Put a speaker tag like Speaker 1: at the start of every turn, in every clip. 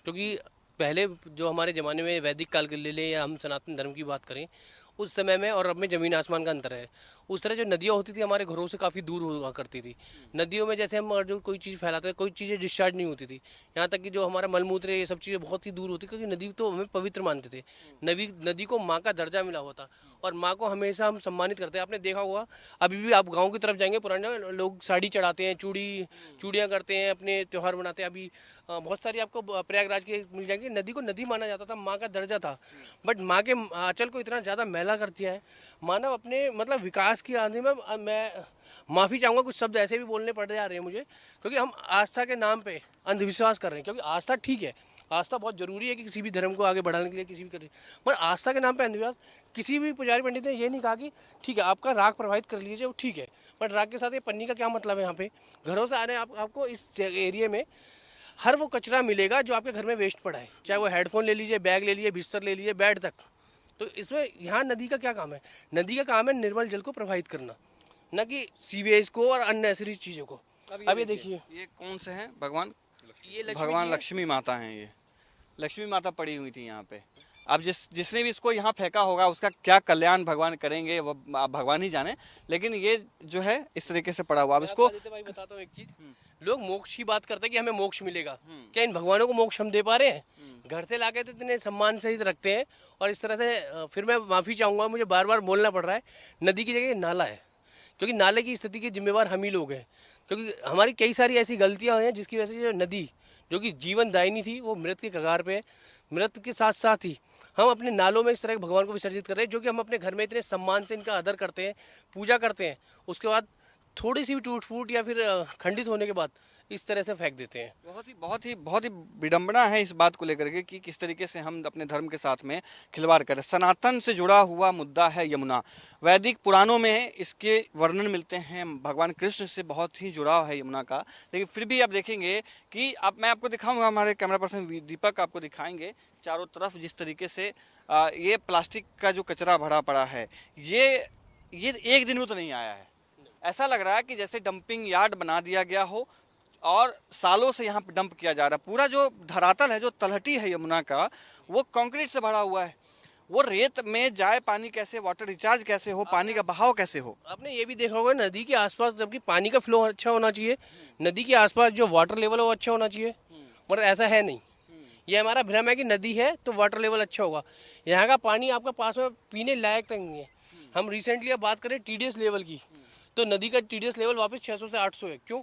Speaker 1: क्योंकि पहले जो हमारे ज़माने में वैदिक काल के ले लें या हम सनातन धर्म की बात करें, उस समय में और अब में ज़मीन आसमान का अंतर है। उस तरह जो नदियाँ होती थी हमारे घरों से काफ़ी दूर हुआ करती थी। नदियों में जैसे हम जो कोई चीज़ फैलाते थे, कोई चीज़ें डिस्चार्ज नहीं होती थी। यहाँ तक कि जो हमारा मलमूत्र है, ये सब चीज़ें बहुत ही दूर होती, क्योंकि नदी तो हमें पवित्र मानते थे। नदी को माँ का दर्जा मिला हुआ था और माँ को हमेशा हम सम्मानित करते हैं। आपने देखा होगा, अभी भी आप गाँव की तरफ जाएंगे, पुराने लोग साड़ी चढ़ाते हैं, चूड़ियाँ करते हैं, अपने त्यौहार मनाते हैं। अभी बहुत सारी आपको प्रयागराज के मिल जाएंगे। नदी को नदी माना जाता था, माँ का दर्जा था, बट माँ के आंचल को इतना ज़्यादा मैला कर दिया है। मानव अपने मतलब विकास की आंधी में, मैं माफ़ी चाहूँगा कुछ शब्द ऐसे भी बोलने पड़ जा रहे हैं मुझे, क्योंकि हम आस्था के नाम पे अंधविश्वास कर रहे हैं। क्योंकि आस्था ठीक है, आस्था बहुत जरूरी है कि किसी भी धर्म को आगे बढ़ाने के लिए, किसी भी करें, मगर आस्था के नाम पे अंधविश्वास। किसी भी पुजारी पंडित ने ये नहीं कहा कि ठीक है आपका राग प्रभावित कर लीजिए, वो ठीक है, बट राग के साथ ये पन्नी का क्या मतलब है? यहाँ पे घरों से आ रहे हैं आपको इस एरिया में हर वो कचरा मिलेगा जो आपके घर में वेस्ट पड़ा है, चाहे वो हेडफोन ले लीजिए, बैग ले लीजिए, बिस्तर ले लीजिए, बेड तक। तो इसमें यहाँ नदी का क्या काम है? नदी का काम है निर्मल जल को प्रवाहित करना, न कि सीवेज को और अननेसेसरी चीज़ों को। अब ये देखिए,
Speaker 2: ये कौन से हैं भगवान?
Speaker 1: ये लक्ष्मी
Speaker 2: भगवान
Speaker 1: जी है।
Speaker 2: लक्ष्मी माता हैं। ये लक्ष्मी माता पड़ी हुई थी यहाँ पे। अब जिसने भी इसको यहाँ फेंका होगा उसका क्या कल्याण भगवान करेंगे वो आप भगवान ही जाने, लेकिन ये जो है इस तरीके से पड़ा हुआ। अब
Speaker 1: मैं
Speaker 2: इसको
Speaker 1: आपको आदित्य भाई बताता हूँ एक चीज, लोग मोक्ष की बात करते हैं कि हमें मोक्ष मिलेगा। क्या इन भगवानों को मोक्ष हम दे पा रहे हैं? घर से लाके तो इतने सम्मान सहित रखते हैं, और इस तरह से फिर मैं माफी चाहूंगा, मुझे बार बार बोलना पड़ रहा है, नदी की जगह ये नाला है, क्योंकि नाले की स्थिति के जिम्मेवार हम ही लोग हैं। क्योंकि हमारी कई सारी ऐसी गलतियां हुई हैं जिसकी वजह से जो नदी, जो कि जीवन दायिनी थी, वो मृत के कगार पे है। मृत के साथ साथ ही हम अपने नालों में इस तरह के भगवान को विसर्जित कर रहे हैं, जो कि हम अपने घर में इतने सम्मान से इनका आदर करते हैं, पूजा करते हैं, उसके बाद थोड़ी सी भी टूट फूट या फिर खंडित होने के बाद इस तरह से फेंक देते हैं।
Speaker 2: बहुत ही विडंबना है इस बात को लेकर के कि किस तरीके से हम अपने धर्म के साथ में खिलवाड़ करें। सनातन से जुड़ा हुआ मुद्दा है यमुना। वैदिक पुराणों में इसके वर्णन मिलते हैं, भगवान कृष्ण से बहुत ही जुड़ाव है यमुना का। लेकिन फिर भी आप देखेंगे कि अब मैं आपको दिखाऊंगा, हमारे कैमरा पर्सन दीपक आपको दिखाएंगे चारों तरफ जिस तरीके से ये प्लास्टिक का जो कचरा भरा पड़ा है, ये एक दिन में तो नहीं आया है। ऐसा लग रहा है कि जैसे डंपिंग यार्ड बना दिया गया हो और सालों से यहाँ पे डंप किया जा रहा है। पूरा जो धरातल है, जो तलहटी है यमुना का, वो कंक्रीट से भरा हुआ है। वो रेत में जाए पानी कैसे, वाटर रिचार्ज कैसे हो, पानी का बहाव कैसे हो?
Speaker 1: आपने ये भी देखा होगा, नदी के आसपास जबकि पानी का फ्लो अच्छा होना चाहिए, नदी के आसपास जो वाटर लेवल है वो अच्छा होना चाहिए, मगर ऐसा है नहीं। ये हमारा भ्रम है कि नदी है तो वाटर लेवल अच्छा होगा। यहाँ का पानी आपका पास में पीने लायक तक नहीं है। हम रिसेंटली अब बात करें टीडीएस लेवल की, तो नदी का टीडीएस लेवल वापस 600 से 800 है। क्यों?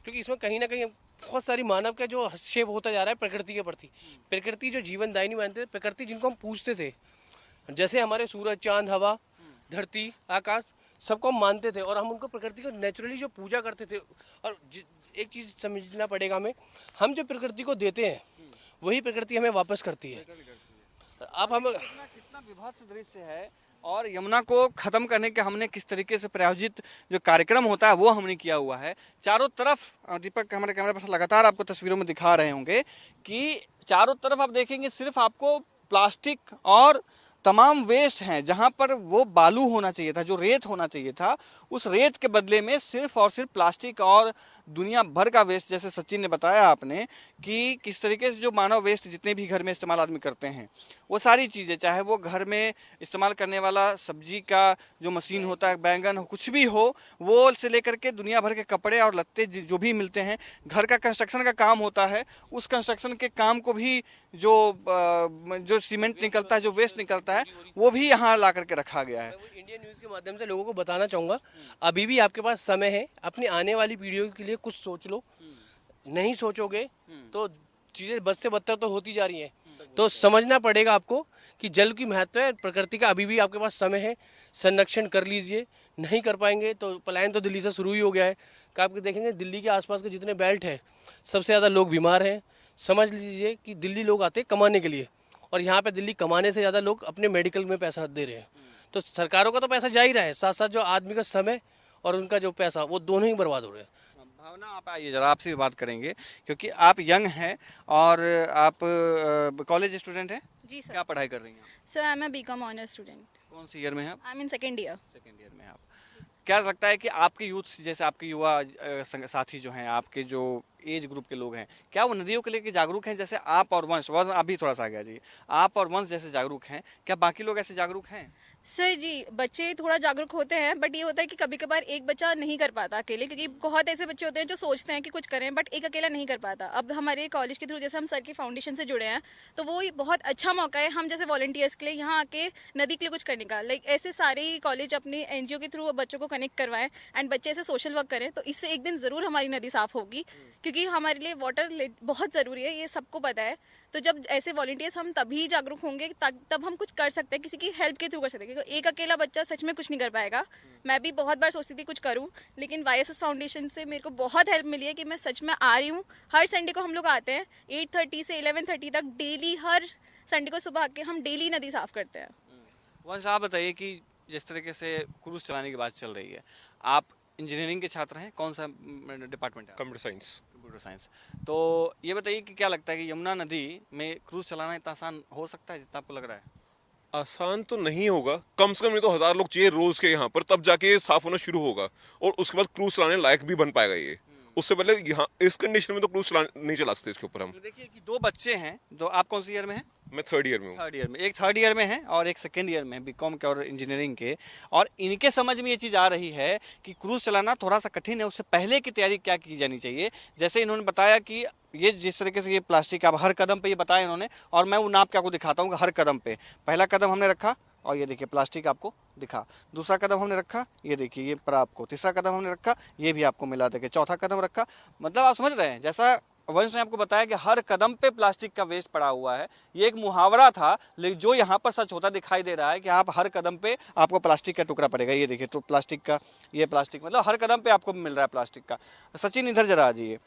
Speaker 1: क्योंकि इसमें कहीं ना कहीं बहुत सारी मानव का जो हस्तक्षेप होता जा रहा है प्रकृति के प्रति। प्रकृति जो जीवन दायिनी मानते थे, प्रकृति जिनको हम पूजते थे, जैसे हमारे सूरज, चांद, हवा, धरती, आकाश, सबको हम मानते थे और हम उनको प्रकृति को नेचुरली जो पूजा करते थे। और एक चीज समझना पड़ेगा हमें, हम जो प्रकृति को देते हैं वही प्रकृति हमें वापस करती है। अब हम
Speaker 2: कितना विभत्स दृश्य है। और यमुना को खत्म करने के हमने किस तरीके से प्रायोजित जो कार्यक्रम होता है वो हमने किया हुआ है। चारों तरफ दीपक हमारे कैमरा पर लगातार आपको तस्वीरों में दिखा रहे होंगे कि चारों तरफ आप देखेंगे सिर्फ आपको प्लास्टिक और तमाम वेस्ट हैं। जहां पर वो बालू होना चाहिए था, जो रेत होना चाहिए था, उस रेत के बदले में सिर्फ और सिर्फ प्लास्टिक और दुनिया भर का वेस्ट। जैसे सचिन ने बताया आपने कि किस तरीके से जो मानव वेस्ट जितने भी घर में इस्तेमाल आदमी करते हैं, वो सारी चीज़ें, चाहे वो घर में इस्तेमाल करने वाला सब्जी का जो मशीन होता है, बैंगन हो, कुछ भी हो, वो से लेकर के दुनिया भर के कपड़े और लत्ते जो भी मिलते हैं, घर का कंस्ट्रक्शन का काम होता है, उस कंस्ट्रक्शन के काम को भी जो सीमेंट निकलता है, जो वेस्ट निकलता है, वो भी यहाँ ला करके रखा गया है।
Speaker 1: इंडियन न्यूज के माध्यम से लोगों को बताना चाहूंगा, अभी भी आपके पास समय है, अपनी आने वाली पीढ़ियों के लिए कुछ सोच लो। नहीं सोचोगे तो चीजें बद से बदतर तो होती जा रही हैं। तो समझना पड़ेगा आपको कि जल की महत्व है, प्रकृति का अभी भी आपके पास समय है, संरक्षण कर लीजिए। नहीं कर पाएंगे तो पलायन तो दिल्ली से शुरू ही हो गया है। कि आप देखेंगे दिल्ली के आसपास के जितने बेल्ट है, सबसे ज़्यादा लोग बीमार हैं। समझ लीजिए कि दिल्ली लोग आते हैं कमाने के लिए, और यहाँ पे दिल्ली कमाने से ज़्यादा लोग अपने मेडिकल में पैसा दे रहे हैं। तो सरकारों का तो पैसा जा ही रहा है, साथ साथ जो आदमी का समय और उनका जो पैसा, वो दोनों ही बर्बाद हो रहे हैं।
Speaker 2: भावना, आप आइए जरा, आपसे भी बात करेंगे क्योंकि आप यंग हैं और आप कॉलेज स्टूडेंट हैं।
Speaker 3: जी सर।
Speaker 2: क्या पढ़ाई कर रही हैं?
Speaker 3: Sir I am a B Com honour student.
Speaker 2: कौन सी ईयर में हैं आप?
Speaker 3: I am in second year.
Speaker 2: Second year में आप। क्या लगता है कि आपके यूथ, जैसे आपके युवा साथी जो हैं, आपके जो एज ग्रुप के लोग हैं, क्या वो नदियों को लेकर जागरूक हैं जैसे आप और वंश आप भी थोड़ा सा आगे आ जाइए, आप और वंश जैसे जागरूक हैं, क्या बाकी लोग ऐसे जागरूक हैं?
Speaker 3: सर जी, बच्चे थोड़ा जागरूक होते हैं, बट ये होता है कि कभी कभार एक बच्चा नहीं कर पाता अकेले, क्योंकि बहुत ऐसे बच्चे होते हैं जो सोचते हैं कि कुछ करें बट एक अकेला नहीं कर पाता। अब हमारे कॉलेज के थ्रू जैसे हम सर की फाउंडेशन से जुड़े हैं, तो वो बहुत अच्छा मौका है हम जैसे वॉलंटियर्स के लिए यहाँ आके नदी के लिए कुछ करने का। लाइक ऐसे सारे कॉलेज अपने एनजीओ के थ्रू बच्चों को कनेक्ट करवाएं एंड बच्चे ऐसे सोशल वर्क करें, तो इससे एक दिन ज़रूर हमारी नदी साफ होगी, क्योंकि हमारे लिए वाटर बहुत ज़रूरी है, ये सबको पता है। तो जब ऐसे वॉलंटियर्स हम तभी जागरूक होंगे तब हम कुछ कर सकते हैं, किसी की हेल्प के थ्रू कर सकते हैं, क्योंकि एक अकेला बच्चा सच में कुछ नहीं कर पाएगा। मैं भी बहुत बार सोचती थी कुछ करूं, लेकिन YSS फाउंडेशन से मेरे को बहुत हेल्प मिली है कि मैं सच में आ रही हूं। हर संडे को हम लोग आते हैं 8:30 से 11:30 तक डेली, हर संडे को सुबह आके हम डेली नदी साफ करते हैं।
Speaker 2: वंश आप बताइए कि जिस तरीके से क्रूज चलाने की बात चल रही है, आप इंजीनियरिंग के छात्र हैं, कौन सा डिपार्टमेंट है?
Speaker 4: Computer science.
Speaker 2: Computer science. तो ये बताइए कि क्या लगता है कि यमुना नदी में क्रूज चलाना इतना आसान हो सकता है जितना आपको लग रहा है?
Speaker 4: आसान तो नहीं होगा, कम से कम नहीं तो 1000 लोग चाहिए रोज के यहाँ पर, तब जाके ये साफ होना शुरू होगा और उसके बाद क्रूज चलाने लायक भी बन पाएगा ये। उससे पहले यहाँ इस कंडीशन में तो क्रूज नहीं चला सकते इसके ऊपर हम।
Speaker 2: तो देखिए कि दो बच्चे हैं, तो आप कौन सी ईयर में हैं?
Speaker 4: मैं 3rd ईयर में हूँ।
Speaker 2: थर्ड ईयर में, एक थर्ड ईयर में है और एक सेकेंड ईयर में, बीकॉम के और इंजीनियरिंग के। और इनके समझ में ये चीज़ आ रही है कि क्रूज चलाना थोड़ा सा कठिन है, उससे पहले की तैयारी क्या की जानी चाहिए। जैसे इन्होंने बताया कि ये जिस तरीके से ये प्लास्टिक आप हर कदम पे ये बताया इन्होंने, और मैं वो नाप के आपको दिखाता हूँ। हर कदम पे पहला कदम हमने रखा और ये देखिए प्लास्टिक आपको दिखा, दूसरा कदम हमने रखा, ये देखिए ये पर आपको, तीसरा कदम हमने रखा, ये भी आपको मिला, देखिए चौथा कदम रखा। मतलब आप समझ रहे हैं, जैसा वंश ने आपको बताया कि हर कदम पे प्लास्टिक का वेस्ट पड़ा हुआ है। ये एक मुहावरा था, लेकिन जो यहाँ पर सच होता दिखाई दे रहा है कि आप हर कदम पे आपको प्लास्टिक का टुकड़ा पड़ेगा। ये देखिए तो प्लास्टिक का, ये प्लास्टिक, मतलब हर कदम पे आपको मिल रहा है प्लास्टिक का। सचिन इधर जरा आ जाइए।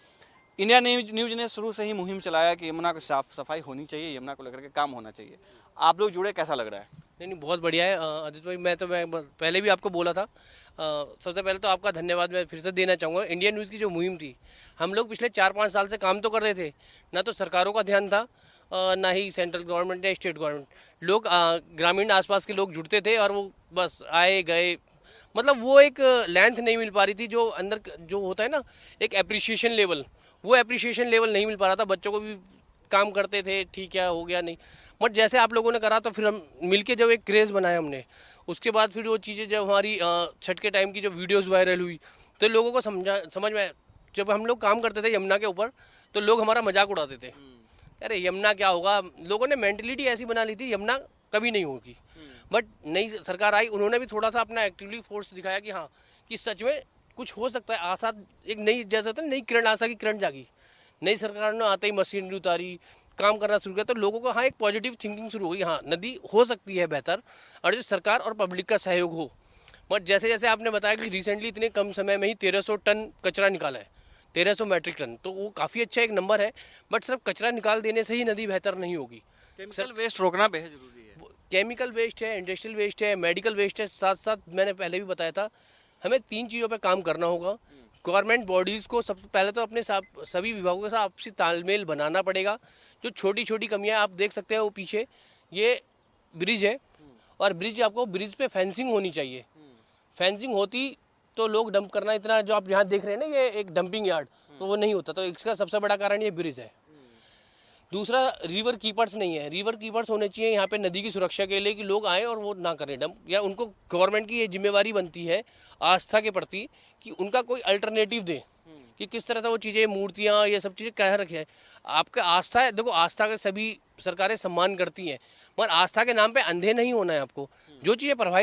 Speaker 2: इंडिया न्यूज ने शुरू से ही मुहिम चलाया कि यमुना की साफ सफाई होनी चाहिए, यमुना को लेकर के काम होना चाहिए। आप लोग जुड़े, कैसा लग रहा है?
Speaker 1: नहीं, बहुत बढ़िया है आदित्य भाई। मैं पहले भी आपको बोला था, सबसे पहले तो आपका धन्यवाद मैं फिर से देना चाहूँगा। इंडिया न्यूज़ की जो मुहिम थी, हम लोग पिछले 4-5 साल से काम तो कर रहे थे, ना तो सरकारों का ध्यान था, ना ही सेंट्रल गवर्नमेंट या स्टेट गवर्नमेंट। लोग ग्रामीण आसपास के लोग जुड़ते थे और वो बस आए गए, मतलब वो एक लेंथ नहीं मिल पा रही थी जो अंदर जो होता है ना, एक एप्रिसिएशन लेवल, वो एप्रिसिएशन लेवल नहीं मिल पा रहा था। बच्चों को भी काम करते थे, ठीक है हो गया नहीं, बट जैसे आप लोगों ने करा तो फिर हम मिलके जब एक क्रेज़ बनाया हमने, उसके बाद फिर वो चीज़ें जब हमारी छठ के टाइम की जो वीडियोस वायरल हुई, तो लोगों को समझ में, जब हम लोग काम करते थे यमुना के ऊपर तो लोग हमारा मजाक उड़ाते थे, अरे यमुना क्या होगा। लोगों ने मेंटलिटी ऐसी बना ली थी यमुना कभी नहीं होगी। बट नई सरकार आई, उन्होंने भी थोड़ा सा अपना एक्टिवली फोर्स दिखाया कि हाँ, कि सच में कुछ हो सकता है। आशा, एक नई, जैसे होता है नई किरण, आशा की किरण जागी। नई सरकार ने आते ही मशीनरी उतारी, काम करना शुरू किया, तो लोगों को हाँ एक पॉजिटिव थिंकिंग शुरू हुई, हाँ नदी हो सकती है बेहतर, और जो सरकार और पब्लिक का सहयोग हो। बट जैसे जैसे आपने बताया कि रिसेंटली इतने कम समय में ही 1300 टन कचरा निकाला है, 1300 मैट्रिक टन, तो वो काफ़ी अच्छा एक नंबर है। बट सिर्फ कचरा निकाल देने से ही नदी बेहतर नहीं होगी।
Speaker 2: केमिकल वेस्ट रोकना बेहद जरूरी है।
Speaker 1: केमिकल वेस्ट है, इंडस्ट्रियल वेस्ट है, मेडिकल वेस्ट है, साथ साथ मैंने पहले भी बताया था, हमें 3 चीज़ों पर काम करना होगा। गवर्नमेंट बॉडीज़ को सबसे पहले तो अपने सभी विभागों के साथ आपसी तालमेल बनाना पड़ेगा। जो छोटी छोटी कमियां आप देख सकते हैं, वो पीछे ये ब्रिज है, और ब्रिज आपको, ब्रिज पे फेंसिंग होनी चाहिए। फेंसिंग होती तो लोग डंप करना, इतना जो आप यहाँ देख रहे हैं ना, ये एक डंपिंग यार्ड, तो वो नहीं होता। तो इसका सबसे बड़ा कारण ये ब्रिज है। दूसरा, रिवर कीपर्स नहीं है। रिवर कीपर्स होने चाहिए यहाँ पे नदी की सुरक्षा के लिए, कि लोग आए और वो ना करें डंप, या उनको गवर्नमेंट की ये जिम्मेवारी बनती है आस्था के प्रति कि उनका कोई अल्टरनेटिव दे, कि किस तरह से वो चीज़ें, मूर्तियाँ, ये सब चीज़ें कह रखे हैं। आपका आस्था है, देखो आस्था के सभी सरकारें सम्मान करती हैं, मगर आस्था के नाम पे अंधे नहीं होना है आपको। जो चीज़ें प्रभावित